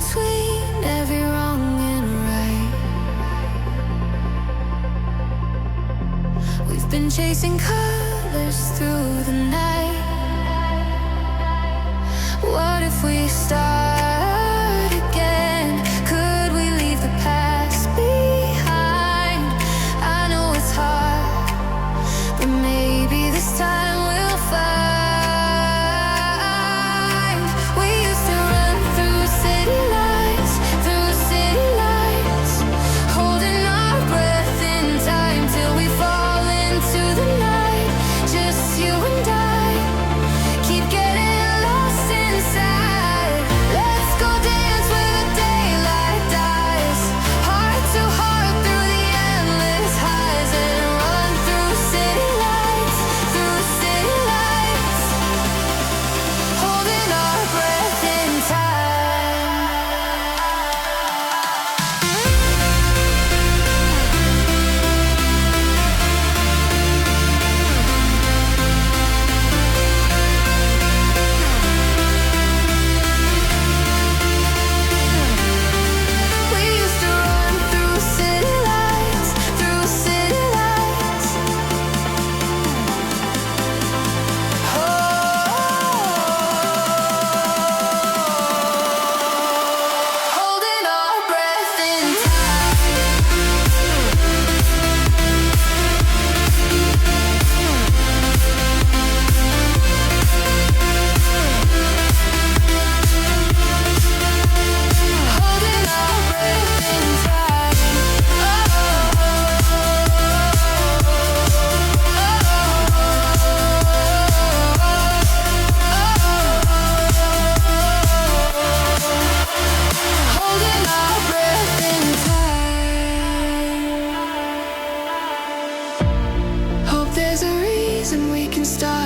between every wrong and right. We've been chasing colors through the night. What if we start again? Could we leave the past behind? I know it's hard, but maybe this time we'll find. We used to run through city lights, holding our breath in time till we fall into the night. Just you and I, keep getting lost inside. Let's go dance where the daylight dies, heart to heart through the endless highs, and run through city lights, holding our breath in time. We used to run through city lights, holding our breath in time. Holding our breath in time. Holding our breath in time. Hope there's a reason we can start